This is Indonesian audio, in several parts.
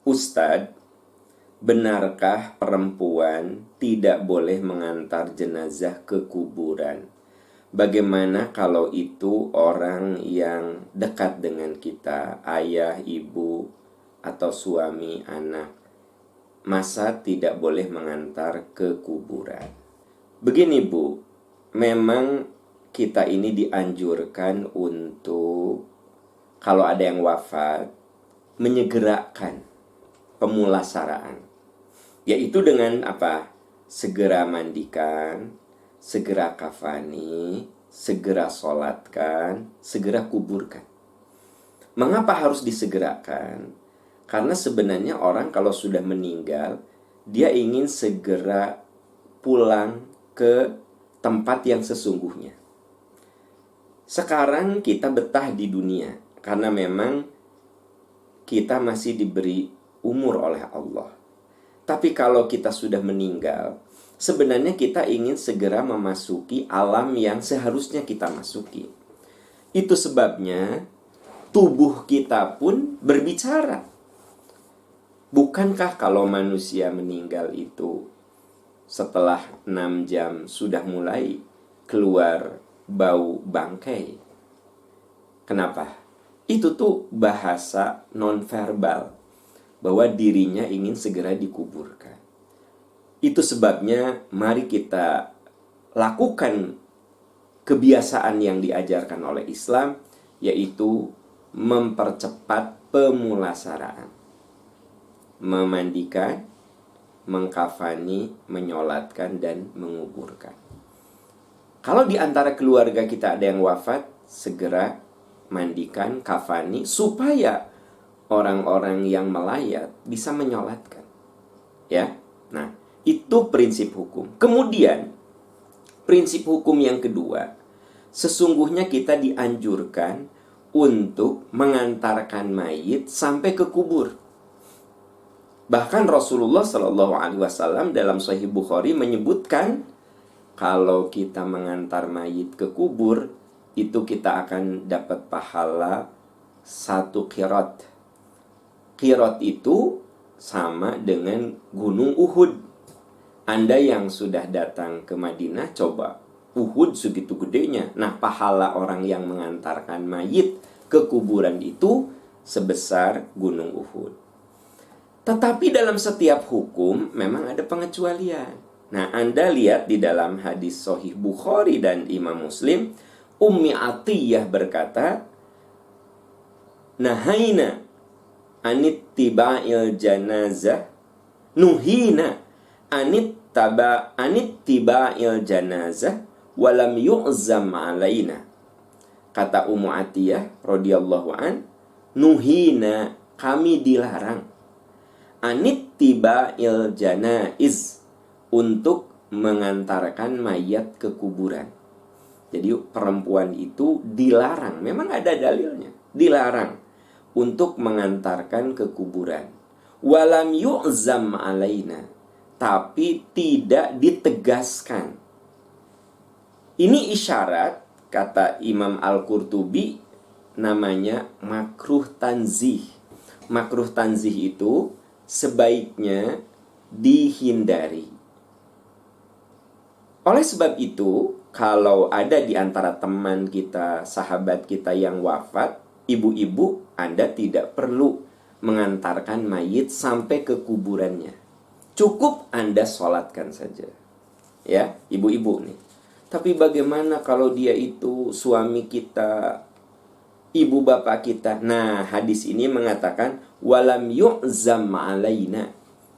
Ustadz, benarkah perempuan tidak boleh mengantar jenazah ke kuburan? Bagaimana kalau itu orang yang dekat dengan kita, ayah, ibu, atau suami, anak? Masa tidak boleh mengantar ke kuburan? Begini Bu, memang kita ini dianjurkan untuk kalau ada yang wafat, menyegerakan pemulasaraan, yaitu dengan apa? Segera mandikan, segera kafani, segera sholatkan, segera kuburkan. Mengapa harus disegerakan? Karena sebenarnya orang kalau sudah meninggal, dia ingin segera pulang ke tempat yang sesungguhnya. Sekarang kita betah di dunia karena memang kita masih diberi umur oleh Allah. Tapi kalau kita sudah meninggal, sebenarnya kita ingin segera memasuki alam yang seharusnya kita masuki. Itu sebabnya tubuh kita pun berbicara. Bukankah kalau manusia meninggal itu setelah 6 jam sudah mulai keluar bau bangkai? Kenapa? Itu tuh bahasa nonverbal bahwa dirinya ingin segera dikuburkan. Itu sebabnya mari kita lakukan kebiasaan yang diajarkan oleh Islam, yaitu mempercepat pemulasaraan. Memandikan, mengkafani, menyolatkan, dan menguburkan. Kalau di antara keluarga kita ada yang wafat, segera mandikan, kafani, supaya orang-orang yang melayat bisa menyolatkan. Ya, nah itu prinsip hukum. Kemudian prinsip hukum yang kedua, sesungguhnya kita dianjurkan untuk mengantarkan mayit sampai ke kubur. Bahkan Rasulullah SAW dalam Sahih Bukhari menyebutkan kalau kita mengantar mayit ke kubur, itu kita akan dapat pahala 1 qirat. Qirat itu sama dengan gunung Uhud. Anda yang sudah datang ke Madinah, coba Uhud segitu gedenya. Nah, pahala orang yang mengantarkan mayit ke kuburan itu sebesar gunung Uhud. Tetapi dalam setiap hukum memang ada pengecualian. Nah, Anda lihat di dalam hadis Sahih Bukhari dan Imam Muslim, Ummi Atiyah berkata, Nahaina anittiba'il janazah, nuhina anittiba'il janazah, walam yu'zam alaina. Kata Ummu Atiyah radhiyallahu an, nuhina, kami dilarang, anittiba'il janaiz, untuk mengantarkan mayat ke kuburan. Jadi perempuan itu dilarang, memang ada dalilnya, dilarang untuk mengantarkan ke kuburan. Walam yu'zam alaina, tapi tidak ditegaskan. Ini isyarat, kata Imam Al-Qurtubi, namanya makruh tanzih. Makruh tanzih itu sebaiknya dihindari. Oleh sebab itu, kalau ada di antara teman kita, sahabat kita yang wafat, ibu-ibu, Anda tidak perlu mengantarkan mayit sampai ke kuburannya. Cukup Anda sholatkan saja. Ya, ibu-ibu nih. Tapi bagaimana kalau dia itu suami kita, ibu bapak kita? Nah, hadis ini mengatakan walam yu'zam alaina,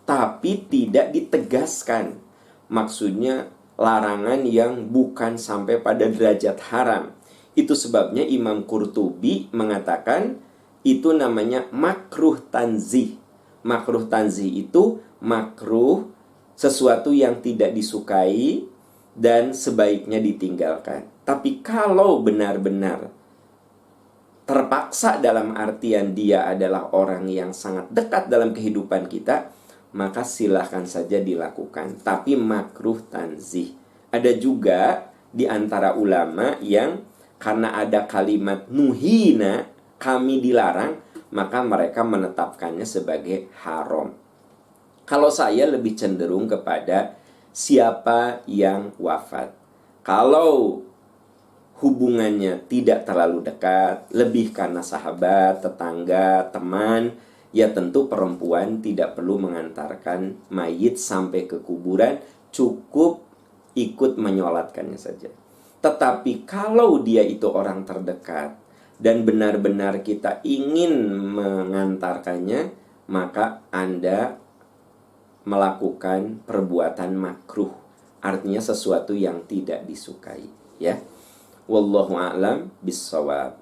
tapi tidak ditegaskan. Maksudnya larangan yang bukan sampai pada derajat haram. Itu sebabnya Imam Qurtubi mengatakan itu namanya makruh tanzih. Makruh tanzih itu makruh, sesuatu yang tidak disukai dan sebaiknya ditinggalkan. Tapi kalau benar-benar terpaksa dalam artian dia adalah orang yang sangat dekat dalam kehidupan kita, maka silahkan saja dilakukan. Tapi makruh tanzih. Ada juga di antara ulama yang karena ada kalimat nuhina, kami dilarang, maka mereka menetapkannya sebagai haram. Kalau saya lebih cenderung kepada siapa yang wafat. Kalau hubungannya tidak terlalu dekat, lebih karena sahabat, tetangga, teman, ya tentu perempuan tidak perlu mengantarkan mayit sampai ke kuburan, cukup ikut menyolatkannya saja. Tetapi kalau dia itu orang terdekat dan benar-benar kita ingin mengantarkannya, maka Anda melakukan perbuatan makruh, artinya sesuatu yang tidak disukai, ya. Wallahu a'lam bissawab.